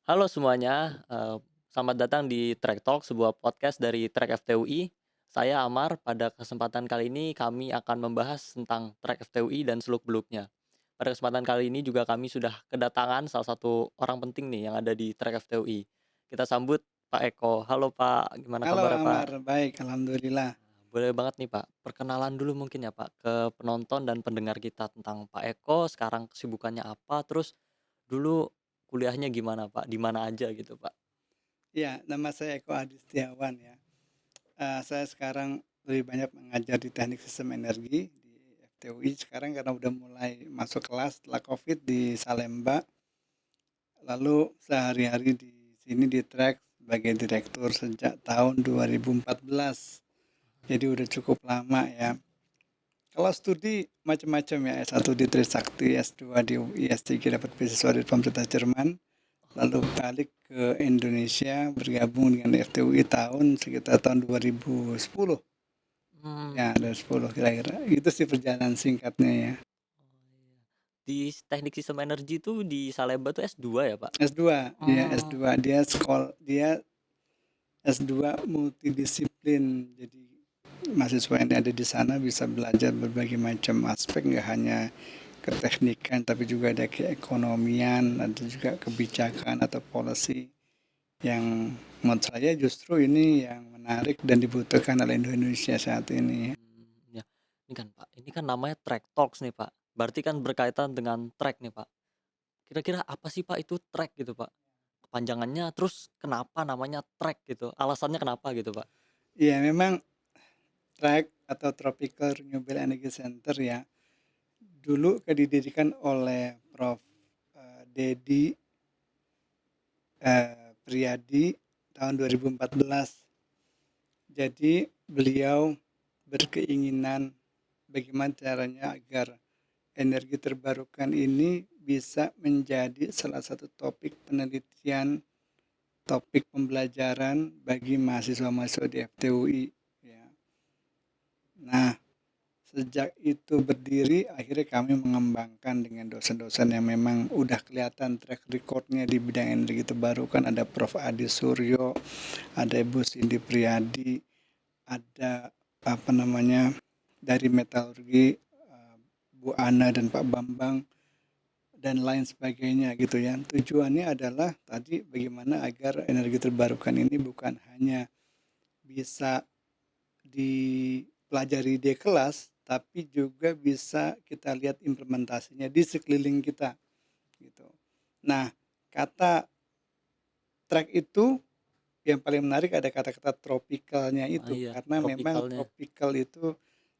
Halo semuanya, selamat datang di Trek Talk, sebuah podcast dari Trek FTUI. Saya Amar, pada kesempatan kali ini kami akan membahas tentang Trek FTUI dan seluk-beluknya. Pada kesempatan kali ini juga kami sudah kedatangan salah satu orang penting nih yang ada di Trek FTUI. Kita sambut Pak Eko. Halo Pak, gimana Halo kabarnya Pak? Amar, baik alhamdulillah. Boleh banget nih Pak, perkenalan dulu mungkin ya Pak ke penonton dan pendengar kita tentang Pak Eko, sekarang kesibukannya apa, terus dulu kuliahnya gimana Pak, di mana aja gitu Pak? Ya, nama saya Eko Adi Setiawan ya. Saya sekarang lebih banyak mengajar di Teknik Sistem Energi di FTUI sekarang karena udah mulai masuk kelas setelah Covid di Salemba. Lalu sehari-hari di sini di Track sebagai direktur sejak tahun 2014. Jadi udah cukup lama ya. Kalau studi macam-macam ya, S1 di Trisakti, S2 di UI, S3 dapat beasiswa dari pemerintah Jerman. Lalu balik ke Indonesia bergabung dengan FTUI sekitar tahun 2010. Mmm, Ya, ada 10 kira-kira. Itu sih perjalanan singkatnya ya. oh iya. Di Teknik Sistem Energi itu di Salemba tuh S2 ya, Pak? S2, ya Oh, S2 dia S2 multidisiplin. Jadi mahasiswa yang ada di sana bisa belajar berbagai macam aspek, nggak hanya keteknikan tapi juga ada keekonomian, ada juga kebijakan atau policy yang menurut saya justru ini yang menarik dan dibutuhkan oleh Indonesia saat ini. ya. Ini kan, Pak, ini kan namanya Track Talks nih, Pak. Berarti kan berkaitan dengan track nih, Pak. Kira-kira apa sih, Pak, itu track gitu, Pak? Kepanjangannya, terus kenapa namanya track gitu? Alasannya kenapa gitu, Pak? Ya memang TREC atau Tropical Renewable Energy Center ya dulu didirikan oleh Prof. Dedi Priyadi tahun 2014. Jadi beliau berkeinginan bagaimana caranya agar energi terbarukan ini bisa menjadi salah satu topik penelitian, topik pembelajaran bagi mahasiswa-mahasiswa di FTUI. Ya. Nah, sejak itu berdiri, akhirnya kami mengembangkan dengan dosen-dosen yang memang udah kelihatan track recordnya di bidang energi terbarukan. Ada Prof. Adi Suryo, ada Ibu Cindy Priadi, ada apa namanya dari metalurgi Bu Ana dan Pak Bambang dan lain sebagainya gitu ya. Tujuannya adalah tadi bagaimana agar energi terbarukan ini bukan hanya bisa dipelajari di kelas, tapi juga bisa kita lihat implementasinya di sekeliling kita gitu. Nah, kata track itu yang paling menarik ada kata-kata tropikalnya Ah, itu iya, karena memang tropikalnya. tropical itu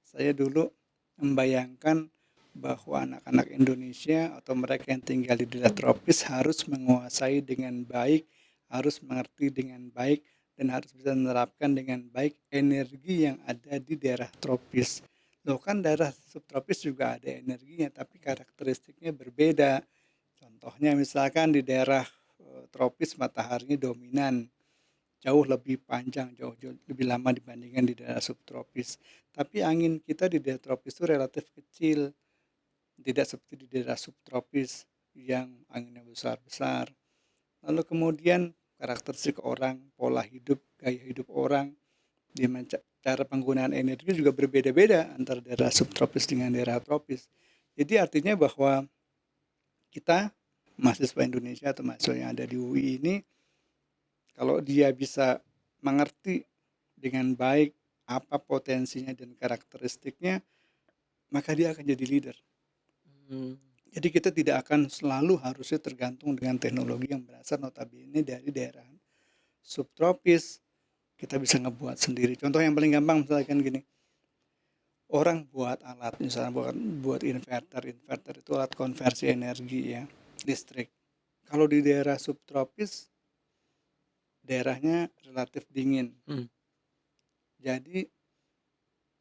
saya dulu membayangkan bahwa anak-anak Indonesia atau mereka yang tinggal di daerah tropis harus menguasai dengan baik, harus mengerti dengan baik, dan harus bisa menerapkan dengan baik energi yang ada di daerah tropis. Loh kan daerah subtropis juga ada energinya, tapi karakteristiknya berbeda. Contohnya misalkan di daerah tropis mataharinya dominan, jauh lebih panjang, jauh lebih lama dibandingkan di daerah subtropis. Tapi angin kita di daerah tropis itu relatif kecil, tidak seperti di daerah subtropis yang anginnya besar-besar. Lalu kemudian karakteristik orang, pola hidup, gaya hidup orang, di cara penggunaan energi juga berbeda-beda antara daerah subtropis dengan daerah tropis. Jadi artinya bahwa kita mahasiswa Indonesia atau mahasiswa yang ada di UI ini kalau dia bisa mengerti dengan baik apa potensinya dan karakteristiknya, maka dia akan jadi leader. Mmm, Jadi kita tidak akan selalu harusnya tergantung dengan teknologi yang berasal notabene dari daerah subtropis. Kita bisa ngebuat sendiri. Contoh yang paling gampang misalkan gini, orang buat alat misalnya buat inverter, inverter itu alat konversi energi ya, listrik. Kalau di daerah subtropis, daerahnya relatif dingin. mhm, Jadi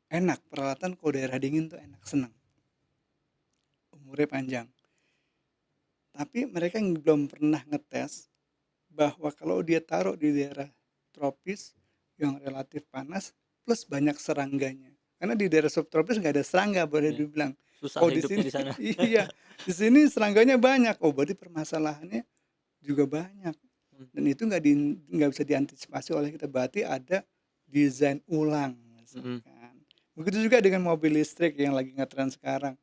enak peralatan kalau daerah dingin tuh enak, senang, umurnya panjang. Tapi mereka belum pernah ngetes bahwa kalau dia taruh di daerah tropis yang relatif panas plus banyak serangganya. Karena di daerah subtropis nggak ada serangga boleh iya. dibilang. Susah Oh di hidupnya sini di sana. iya, di sini serangganya banyak. Oh berarti permasalahannya juga banyak. Mhm. dan itu nggak bisa diantisipasi oleh kita, berarti ada desain ulang Mhm. misalkan. Begitu juga dengan mobil listrik yang lagi ngetren sekarang.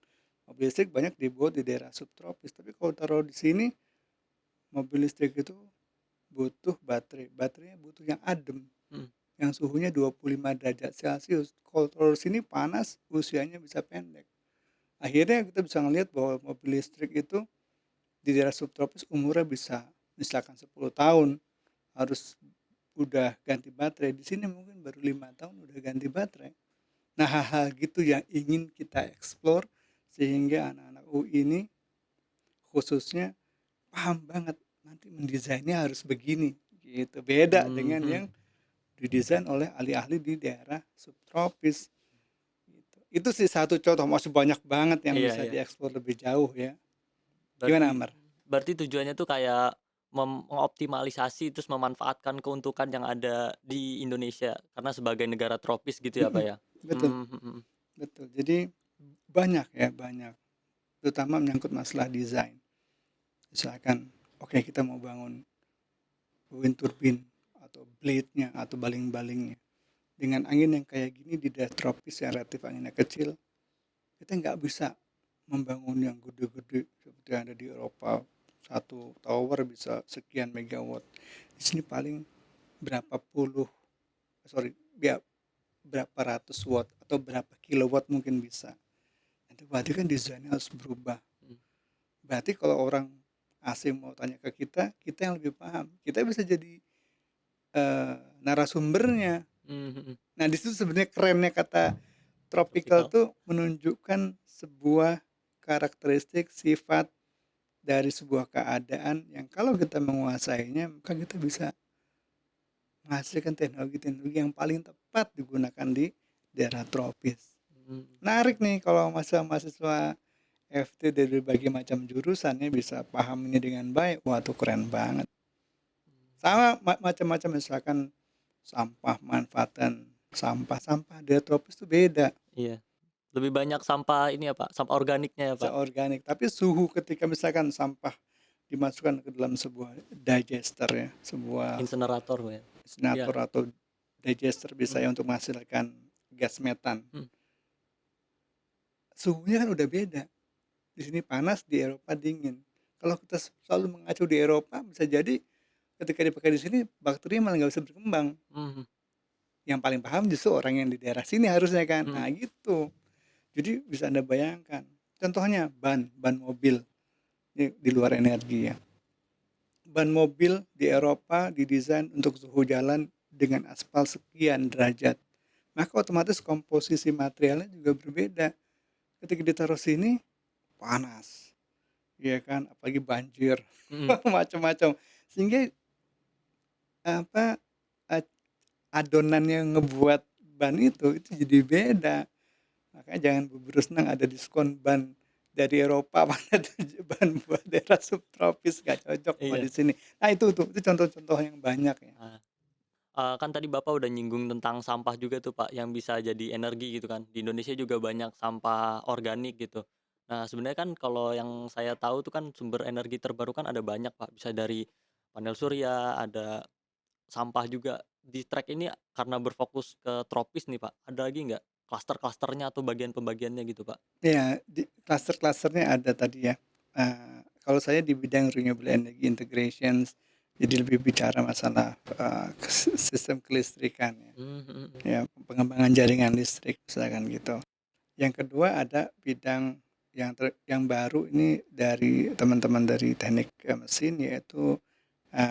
Mobil listrik banyak dibuat di daerah subtropis, tapi kalau taruh di sini, mobil listrik itu butuh baterainya butuh yang adem, Mhm. yang suhunya 25 derajat celcius. Kalau taruh di sini panas, usianya bisa pendek. Akhirnya kita bisa ngelihat bahwa mobil listrik itu di daerah subtropis umurnya bisa misalkan 10 tahun, harus udah ganti baterai. Di sini mungkin baru 5 tahun udah ganti baterai. Nah, hal-hal gitu yang ingin kita explore sehingga anak-anak UI ini khususnya paham banget nanti mendesainnya harus begini, gitu. Beda dengan Mhm. yang didesain oleh ahli-ahli di daerah subtropis, gitu. Itu sih satu contoh, masih banyak banget yang Iya bisa iya. dieksplor lebih jauh ya. Gimana, Berarti Amar? berarti tujuannya tuh kayak mengoptimalisasi terus memanfaatkan keuntungan yang ada di Indonesia karena sebagai negara tropis gitu ya, Pak, Mhm, ya? betul Mhm mhm. betul. Jadi banyak ya, banyak, terutama menyangkut masalah desain. Misalkan, oke kita mau bangun wind turbine atau blade-nya atau baling-balingnya. Dengan angin yang kayak gini di daerah tropis yang relatif anginnya kecil, kita nggak bisa membangun yang gede-gede seperti yang ada di Eropa. Satu tower bisa sekian megawatt. Di sini paling berapa puluh, sorry, ya berapa ratus watt atau berapa kilowatt mungkin bisa. Itu berarti kan desainnya harus berubah. Mhm. Berarti kalau orang asing mau tanya ke kita, kita yang lebih paham. Kita bisa jadi narasumbernya. Mmm, mhm. Nah, di situ sebenarnya kerennya kata tropical Tropikal. tuh menunjukkan sebuah karakteristik sifat dari sebuah keadaan yang kalau kita menguasainya, maka kita bisa menghasilkan teknologi-teknologi yang paling tepat digunakan di daerah tropis. Mhm. Menarik nih kalau mahasiswa FT dari berbagai macam jurusan ya bisa paham ini dengan baik. Wah, itu keren banget. Sama macam-macam misalkan sampah, manfaatan sampah daerah tropis itu beda. Iya. Lebih banyak sampah ini ya, Pak, sampah organiknya ya, Bisa Pak? organik, tapi suhu ketika misalkan sampah dimasukkan ke dalam sebuah digester ya, sebuah Insenerator, Pak, ya? Iya. insinerator atau digester bisa Mhm. ya untuk menghasilkan gas metan. Mhm. Suhunya kan udah beda. Di sini panas, di Eropa dingin. Kalau kita selalu mengacu di Eropa, bisa jadi ketika dipakai di sini bakteri malah nggak bisa berkembang. Mhm. Yang paling paham justru orang yang di daerah sini harusnya kan. Nah Mhm. gitu. Jadi bisa Anda bayangkan. Contohnya ban mobil ini di luar energi ya. Ban mobil di Eropa didesain untuk suhu jalan dengan aspal sekian derajat. Maka otomatis komposisi materialnya juga berbeda. Ketika ditaruh sini panas, ya kan, apalagi banjir, Mhm. macam-macam. Sehingga apa a- adonan yang ngebuat ban itu jadi beda. Makanya jangan buru senang ada diskon ban dari Eropa, mana ban buat daerah subtropis gak cocok sama di Iya. sini. Nah itu contoh-contoh yang banyak ya. Nah, kan tadi Bapak udah nyinggung tentang sampah juga tuh, Pak, yang bisa jadi energi gitu kan. Di Indonesia juga banyak sampah organik gitu. Nah, sebenarnya kan kalau yang saya tahu tuh kan sumber energi terbarukan ada banyak, Pak. Bisa dari panel surya, ada sampah juga. Di track ini karena berfokus ke tropis nih, Pak, ada lagi nggak klaster-klasternya atau bagian pembagiannya gitu, Pak? Ya, di klaster-klasternya ada tadi ya. Kalau saya di bidang renewable energy integrations, jadi lebih bicara masalah sistem kelistrikan ya. Mmm, mhm mhm. Ya, pengembangan jaringan listrik misalkan gitu. Yang kedua ada bidang yang baru ini dari teman-teman dari teknik mesin yaitu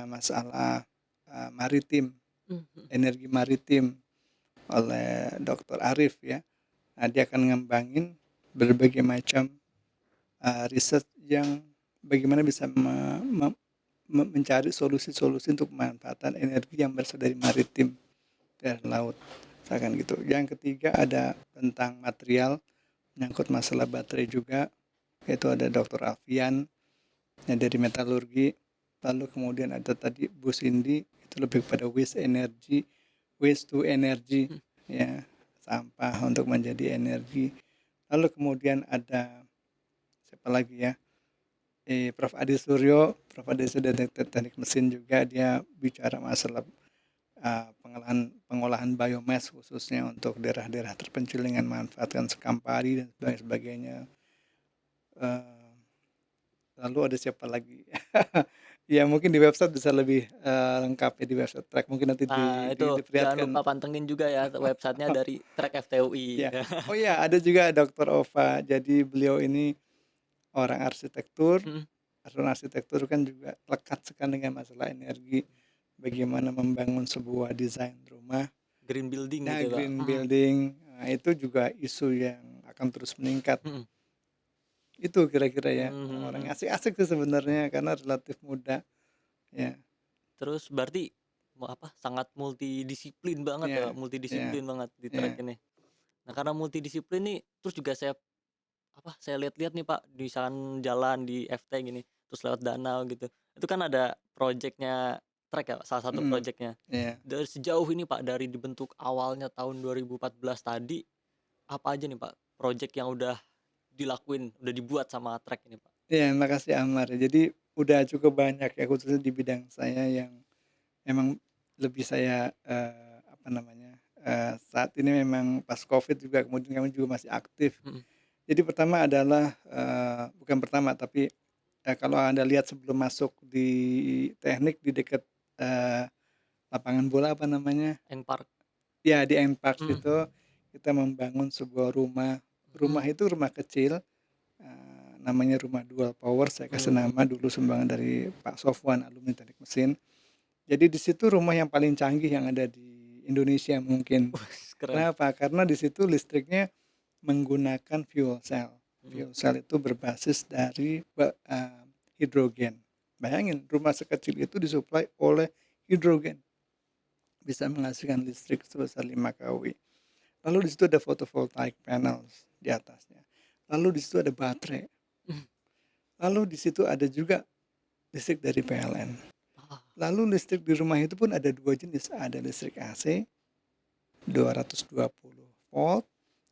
masalah maritim, Mmm, mhm. energi maritim oleh Dr. Arif ya. Nah, dia akan ngembangin berbagai macam riset yang bagaimana bisa mencari solusi-solusi untuk pemanfaatan energi yang berasal dari maritim dan laut, misalkan gitu. Yang ketiga ada tentang material, menyangkut masalah baterai juga, yaitu ada Dr. Alfian yang dari metalurgi. Lalu kemudian ada tadi Bu Cindy, itu lebih pada waste to energy, Mhm. ya, sampah untuk menjadi energi. Lalu kemudian ada siapa lagi ya, Prof. Adi Suryo. Prof. Adi Suryo dari teknik mesin juga, dia bicara masalah pengolahan biomass khususnya untuk daerah-daerah terpencil dengan manfaatkan sekam padi dan sebagainya. Eh, Lalu ada siapa lagi? Ya mungkin di website bisa lebih lengkap ya, di website track mungkin nanti Nah, itu jangan diperlihatkan. lupa pantengin juga ya websitenya dari Trek FTUI. Ya, oh ya, ada juga Dr. Ova. Jadi beliau ini orang arsitektur. Mhm, Orang arsitektur kan juga lekat sekali dengan masalah energi, bagaimana membangun sebuah desain rumah. green building Nah, gitu ya, Pak. green Mhm, building, nah, itu juga isu yang akan terus meningkat. mhm, Itu kira-kira ya, mhm, orang mhm. asik-asik sih sebenarnya karena relatif muda. Ya, Terus berarti sangat multidisiplin banget ya, ya, Pak, ya, multidisiplin banget di Trek ya, ini. Nah, karena multidisiplin nih, terus juga saya lihat-lihat nih, Pak, di misalkan jalan di FT gini, terus lewat danau gitu, itu kan ada projeknya Trek ya, salah satu mhm, projeknya. ya. Dari sejauh ini, Pak, dari dibentuk awalnya tahun 2014 tadi, apa aja nih, Pak, projek yang udah dilakuin, udah dibuat sama Trek ini, Pak? Iya, makasih Amar. Jadi udah cukup banyak ya khususnya di bidang saya yang memang lebih saya apa namanya, saat ini memang pas Covid juga kemudian kami juga masih aktif. Mhm, Jadi pertama adalah, bukan pertama tapi, kalau Anda lihat sebelum masuk di teknik di dekat, eee, lapangan bola apa namanya, N-Park, ya di Nparks mhm, itu kita membangun sebuah rumah. Rumah mhm, itu rumah kecil, namanya rumah dual power, saya kasih mmm, nama dulu sumbangan dari Pak Sofwan, alumni teknik mesin. Jadi di situ rumah yang paling canggih yang ada di Indonesia mungkin. wes keren, Kenapa? Karena di situ listriknya menggunakan fuel cell. mhm, Fuel cell itu berbasis dari hidrogen. Bayangin rumah sekecil itu disuplai oleh hidrogen, bisa menghasilkan listrik sebesar 5 kW. Lalu di situ ada photovoltaic panels di atasnya. Lalu di situ ada baterai. mhm, Lalu di situ ada juga listrik dari PLN. ah, Lalu listrik di rumah itu pun ada dua jenis, ada listrik AC 220 volt,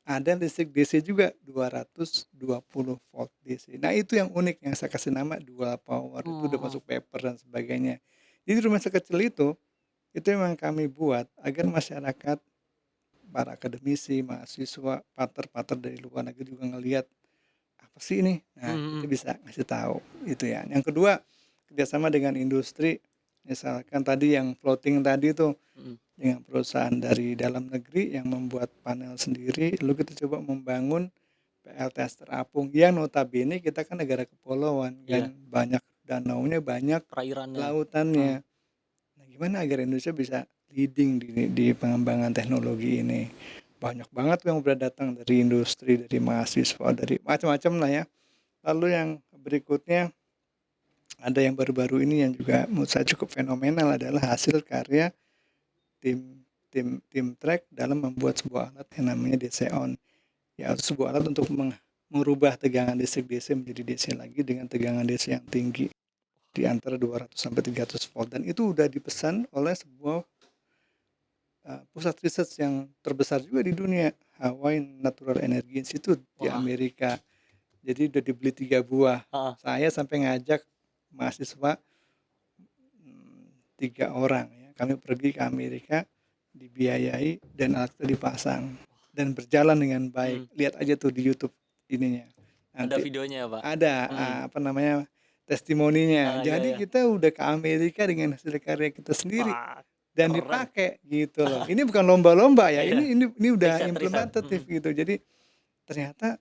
ada listrik DC juga 220 volt DC. Nah itu yang unik yang saya kasih nama dual power, itu udah mhm, masuk paper dan sebagainya. Jadi rumah sekecil itu memang kami buat agar masyarakat, para akademisi, mahasiswa, partner-partner dari luar negeri juga ngelihat, apa sih ini? mhm, Nah, kita mhm, bisa ngasih tahu itu ya. Yang kedua, kerjasama dengan industri, misalkan tadi yang floating tadi tuh mhm, dengan perusahaan dari dalam negeri yang membuat panel sendiri, lalu kita coba membangun PLTS terapung yang notabene kita kan negara kepulauan iya, kan, banyak danaunya, banyak perairannya, mhm, lautannya. Nah, gimana agar Indonesia bisa leading di pengembangan teknologi ini? Banyak banget yang udah datang dari industri, dari mahasiswa, dari macam-macam lah ya. Lalu yang berikutnya ada yang baru-baru ini yang juga menurut saya cukup fenomenal adalah hasil karya tim tim Trek dalam membuat sebuah alat yang namanya DC on. Ya, sebuah alat untuk merubah tegangan listrik DC menjadi DC lagi dengan tegangan DC yang tinggi di antara 200 sampai 300 volt, dan itu udah dipesan oleh sebuah pusat riset yang terbesar juga di dunia, Hawaii Natural Energy Institute di wah, Amerika. Jadi udah dibeli 3 buah. heeh, Saya sampai ngajak mahasiswa 3 orang ya. Kami pergi ke Amerika, dibiayai dan alat itu dipasang dan berjalan dengan baik. mhm, Lihat aja tuh di YouTube ininya. ada Nanti videonya ya, Pak? ada Mhm, apa namanya, testimoninya. iya, Jadi iya, kita udah ke Amerika dengan hasil karya kita sendiri wah, dan keren, dipakai gitu loh. Ini bukan lomba-lomba ya. iya, Ini udah riset, riset, implementatif mhm, gitu. Jadi ternyata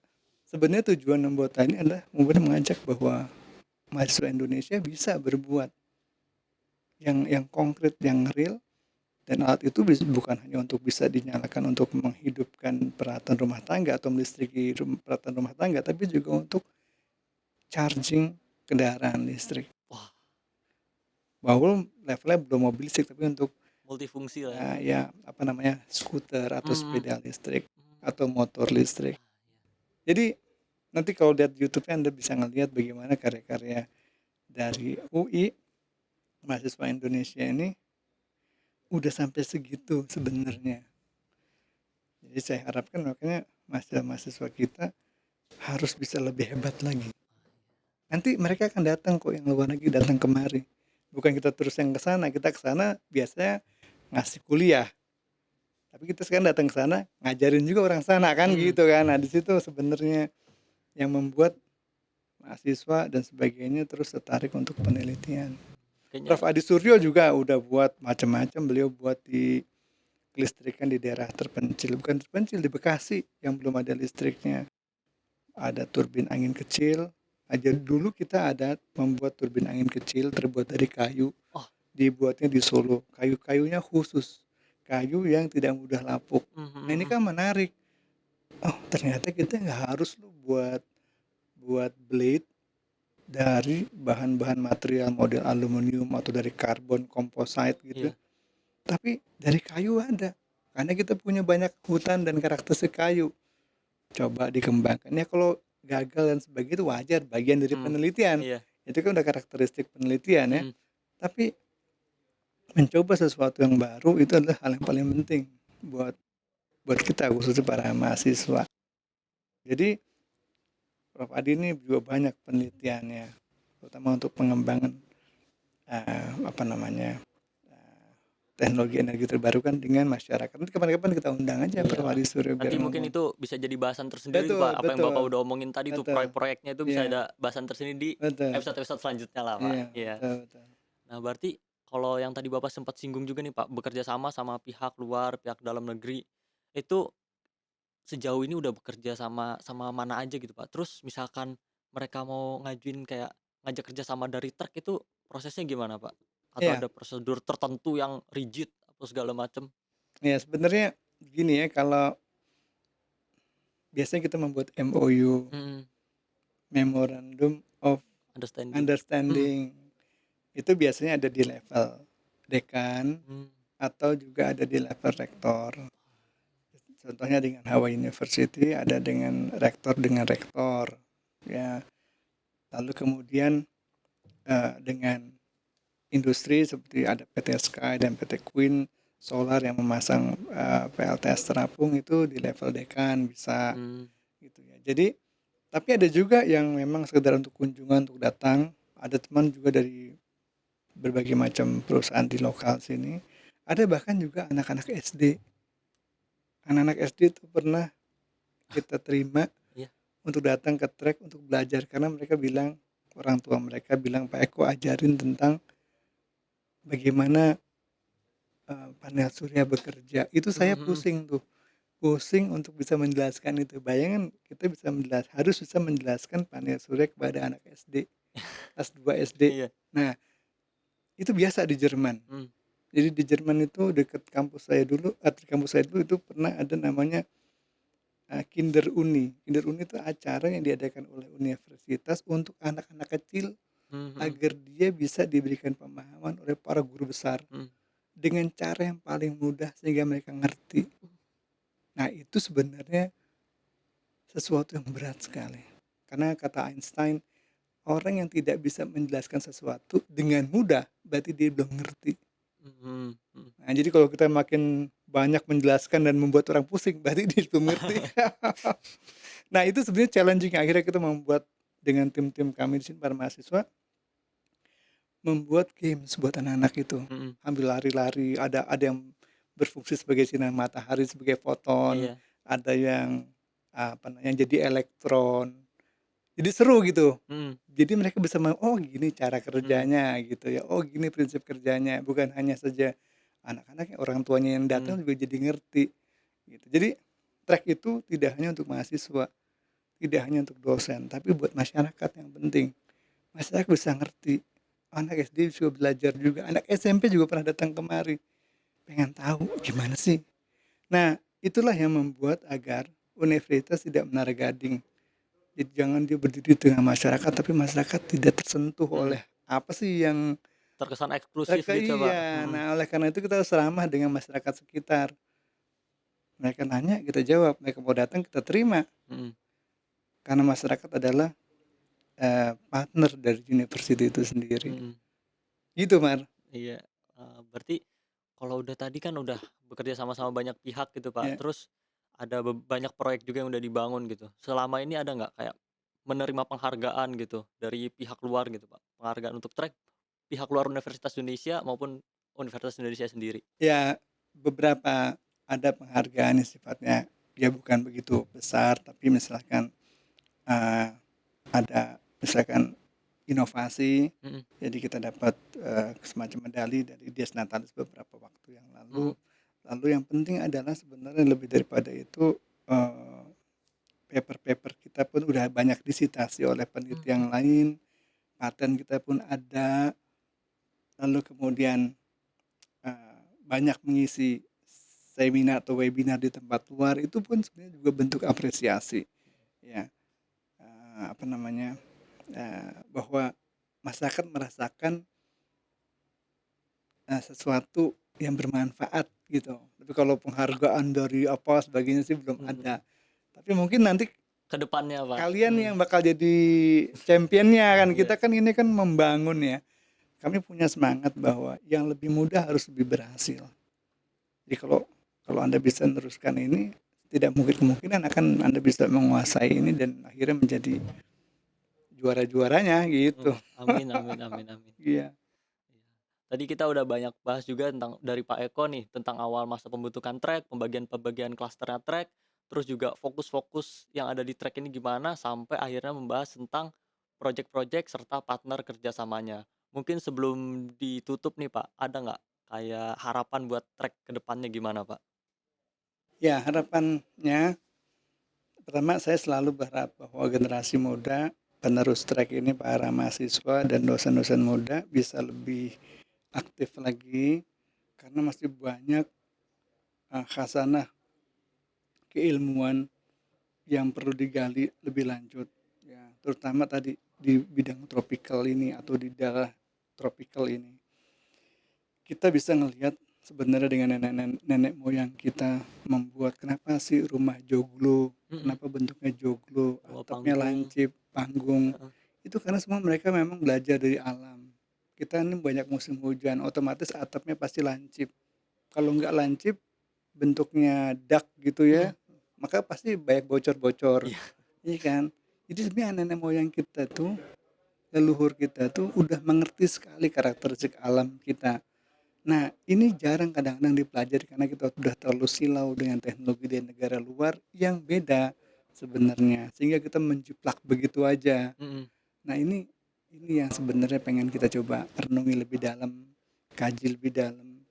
sebenarnya tujuan membuat ini adalah kemudian mengajak bahwa mahasiswa Indonesia bisa berbuat yang konkret, yang real, dan alat itu bukan hanya untuk bisa dinyalakan untuk menghidupkan peralatan rumah tangga atau melistriki peralatan rumah tangga, tapi juga untuk charging kendaraan listrik. wah, Walaupun levelnya belum mobil listrik, tapi untuk multifungsi lah ya, ya apa namanya, skuter atau mhm, sepeda listrik mmm, atau motor listrik. ah, iya, Jadi nanti kalau lihat YouTube-nya Anda bisa ngelihat bagaimana karya-karya dari UI, mahasiswa Indonesia ini udah sampai segitu sebenarnya. Jadi saya harapkan makanya mahasiswa-mahasiswa kita harus bisa lebih hebat lagi. nanti mereka akan datang kok, yang luar negeri datang kemari. Bukan kita terus yang ke sana, kita ke sana biasanya ngasih kuliah, tapi kita sekarang datang ke sana ngajarin juga orang sana kan Mhm, gitu kan. Nah, di situ sebenarnya yang membuat mahasiswa dan sebagainya terus tertarik untuk penelitian. kayaknya Prof. Adi Suryo juga udah buat macam-macam, beliau buat di kelistrikan di daerah terpencil, bukan terpencil, di Bekasi yang belum ada listriknya. Ada turbin angin kecil, aja dulu kita ada membuat turbin angin kecil terbuat dari kayu, oh, dibuatnya di Solo. Kayu-kayunya khusus, kayu yang tidak mudah lapuk. mhm Nah, ini mhm, kan menarik. Oh, ternyata kita nggak harus lu buat buat blade dari bahan-bahan material model aluminium atau dari karbon composite gitu, iya, tapi dari kayu ada. Karena kita punya banyak hutan dan karakteristik kayu. Coba dikembangkan. Ya kalau gagal dan sebagainya itu wajar, bagian dari mhm, penelitian. iya, Itu kan udah karakteristik penelitian ya. mhm, Tapi mencoba sesuatu yang baru itu adalah hal yang paling penting buat buat kita khususnya para mahasiswa. Jadi Prof. Adi ini juga banyak penelitiannya, terutama untuk pengembangan apa namanya teknologi energi terbarukan dengan masyarakat. Nanti kapan-kapan kita undang aja iya. Prof. Adi Suryo Nanti biar mungkin ngomong. itu bisa jadi bahasan tersendiri tuh, Betul, Pak, apa yang Bapak betul, udah omongin tadi tuh, betul. proyek-proyeknya itu bisa Iya, ada bahasan tersendiri di betul. episode-episode selanjutnya lah, Pak, Iya, iya. betul, betul. Nah, berarti kalau yang tadi Bapak sempat singgung juga nih, Pak, bekerja sama sama pihak luar, pihak dalam negeri, itu sejauh ini udah bekerja sama sama mana aja gitu, Pak? Terus misalkan mereka mau ngajuin kayak ngajak kerja sama dari truk itu prosesnya gimana, Pak? Atau Iya, ada prosedur tertentu yang rigid atau segala macam? iya sebenarnya gini ya, kalau biasanya kita membuat MOU, Mhm, Memorandum of understanding. Mhm, Understanding, itu biasanya ada di level dekan mmm, atau juga ada di level rektor. Contohnya dengan Hawaii University ada dengan rektor, ya. Lalu kemudian dengan industri seperti ada PT Sky dan PT Queen Solar yang memasang PLTS terapung itu di level dekan bisa mmm, gitu ya. Jadi tapi ada juga yang memang sekedar untuk kunjungan, untuk datang. Ada teman juga dari berbagai macam perusahaan di lokal sini. Ada bahkan juga anak-anak SD. Anak-anak SD itu pernah kita terima iya, untuk datang ke trek untuk belajar karena mereka bilang, orang tua mereka bilang, Pak Eko ajarin tentang bagaimana panel surya bekerja. Itu mhm saya mhm, pusing tuh, pusing untuk bisa menjelaskan itu. Bayangkan kita harus bisa menjelaskan panel surya kepada anak SD, kelas 2 SD. iya, Nah, itu biasa di Jerman. mmm, Jadi di Jerman itu dekat kampus saya dulu, di kampus saya dulu itu pernah ada namanya Kinderuni. Kinderuni itu acara yang diadakan oleh universitas untuk anak-anak kecil mhm mhm, agar dia bisa diberikan pemahaman oleh para guru besar mmm, dengan cara yang paling mudah sehingga mereka ngerti. Nah, itu sebenarnya sesuatu yang berat sekali. Karena kata Einstein, orang yang tidak bisa menjelaskan sesuatu dengan mudah berarti dia belum ngerti. mhm mhm. Nah, jadi kalau kita makin banyak menjelaskan dan membuat orang pusing, berarti dia belum ngerti. Nah, itu sebenarnya challenging. Akhirnya kita membuat dengan tim-tim kami di sini para mahasiswa, membuat games buat anak-anak itu. Mhm, Ambil lari-lari, ada yang berfungsi sebagai sinar matahari, sebagai foton, iya, ada yang apa namanya, jadi elektron. Jadi seru gitu. mhm Jadi mereka bisa "Oh gini cara mhm kerjanya," gitu ya, "Oh gini prinsip kerjanya." Bukan hanya saja anak-anaknya, orang tuanya yang datang mhm, juga jadi ngerti, gitu. Jadi track itu tidak hanya untuk mahasiswa, tidak hanya untuk dosen, tapi buat masyarakat yang penting. Masyarakat bisa ngerti, anak SD juga belajar juga, anak SMP juga pernah datang kemari, pengen tahu gimana sih. Nah, itulah yang membuat agar universitas tidak menara gading. Jadi jangan dia berdiri di tengah masyarakat, tapi masyarakat tidak tersentuh mhm. oleh apa sih yang Terkesan eksklusif mereka gitu ya, Pak? iya. Mhm Nah, oleh karena itu kita harus ramah dengan masyarakat sekitar. Mereka nanya, kita jawab. Mereka mau datang, kita terima. mhm Karena masyarakat adalah partner dari university itu sendiri. mhm. Gitu, Mar. Iya, berarti kalau udah tadi kan udah bekerja sama-sama banyak pihak gitu, Pak, Ya, terus ada banyak proyek juga yang udah dibangun gitu. Selama ini ada nggak kayak menerima penghargaan gitu dari pihak luar gitu, Pak? Penghargaan untuk trek pihak luar Universitas Indonesia maupun Universitas Indonesia sendiri? Ya, beberapa ada penghargaan yang sifatnya ya bukan begitu besar, tapi misalkan, eee, ada misalkan inovasi, Mhm jadi kita dapat, semacam medali dari Dies Natalis beberapa waktu yang lalu. mhm Lalu yang penting adalah sebenarnya lebih daripada itu, eee, paper-paper kita pun udah banyak disitasi oleh peneliti mhm yang lain, paten kita pun ada, lalu kemudian banyak mengisi seminar atau webinar di tempat luar, itu pun sebenarnya juga bentuk apresiasi, ya, apa namanya, bahwa masyarakat merasakan, sesuatu yang bermanfaat gitu. Tapi kalau penghargaan dari apa sebagainya sih belum mhm. ada. Tapi mungkin nanti Ke depannya, Pak. kalian yang bakal jadi championnya kan, kita Iya. kan ini kan membangun ya. Kami punya semangat bahwa yang lebih mudah harus lebih berhasil. Jadi kalau kalau Anda bisa meneruskan ini, tidak mungkin kemungkinan akan Anda bisa menguasai ini dan akhirnya menjadi juara-juaranya gitu. Amin amin amin amin. Iya. Iya. Tadi kita udah banyak bahas juga tentang dari Pak Eko nih, tentang awal masa pembentukan track, pembagian-pembagian klasternya track, terus juga fokus-fokus yang ada di track ini gimana, sampai akhirnya membahas tentang project-project serta partner kerjasamanya. Mungkin sebelum ditutup nih Pak, ada nggak kayak harapan buat track ke depannya gimana Pak? Ya, harapannya pertama saya selalu berharap bahwa generasi muda penerus trek ini, para mahasiswa dan dosen-dosen muda bisa lebih aktif lagi karena masih banyak khasanah keilmuan yang perlu digali lebih lanjut, ya, terutama tadi di bidang tropical ini atau di daerah tropical ini. Kita bisa ngelihat sebenarnya dengan nenek moyang kita membuat kenapa sih rumah joglo, Mhm, kenapa bentuknya joglo, bawa atapnya panggung, lancip, panggung, heeh, itu karena semua mereka memang belajar dari alam. Kita ini banyak musim hujan, otomatis atapnya pasti lancip. Kalau nggak lancip, bentuknya dak gitu mhm, ya, maka pasti banyak bocor-bocor, iya, iya kan? Jadi sebenarnya nenek moyang kita tuh, leluhur kita tuh udah mengerti sekali karakteristik alam kita. Nah, ini jarang kadang-kadang dipelajari karena kita sudah terlalu silau dengan teknologi dari negara luar yang beda sebenarnya, sehingga kita menjiplak begitu aja. mhm, Nah, ini yang sebenarnya pengen kita coba renungi lebih dalam, kaji lebih dalam.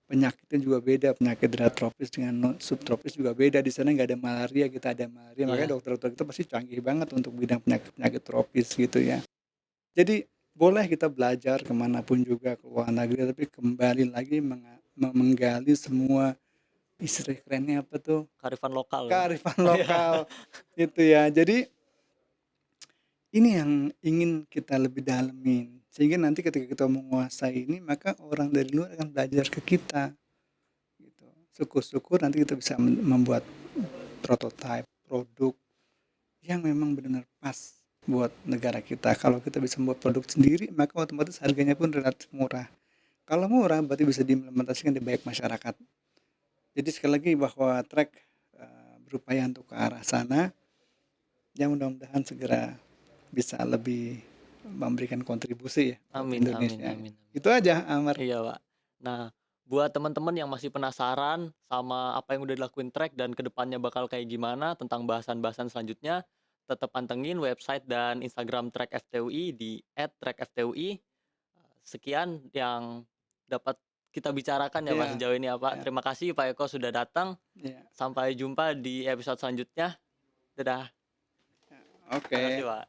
Penyakitnya juga beda, penyakit daerah tropis dengan subtropis juga beda. Di sana nggak ada malaria, kita ada malaria. Makanya iya, dokter-dokter kita pasti canggih banget untuk bidang penyakit-penyakit tropis gitu ya. Jadi boleh kita belajar kemanapun juga ke luar negeri, tapi kembali lagi menggali semua istilah kerennya apa tuh, kearifan lokal ya. kearifan Iya, lokal gitu ya. Jadi ini yang ingin kita lebih dalemin, sehingga nanti ketika kita menguasai ini, maka orang dari luar akan belajar ke kita gitu. Syukur-syukur nanti kita bisa membuat prototipe, produk yang memang benar-benar pas buat negara kita. Kalau kita bisa membuat produk sendiri, maka otomatis harganya pun relatif murah. Kalau murah berarti bisa diimplementasikan di banyak masyarakat. Jadi sekali lagi bahwa Trek berupaya untuk ke arah sana, yang mudah-mudahan segera bisa lebih memberikan kontribusi ya buat amin amin Indonesia. amin amin. Itu aja, Amar. Iya, Pak. Nah, buat teman-teman yang masih penasaran sama apa yang udah dilakuin Trek dan kedepannya bakal kayak gimana tentang bahasan-bahasan selanjutnya, tetap pantengin website dan Instagram Trek FTUI di @trekftui. Sekian yang dapat kita bicarakan ya, Pak, Ya, sejauh ini ya, Pak. ya, Terima kasih Pak Eko sudah datang. ya. Sampai jumpa di episode selanjutnya. Dadah. Oke. Terima kasih, Pak.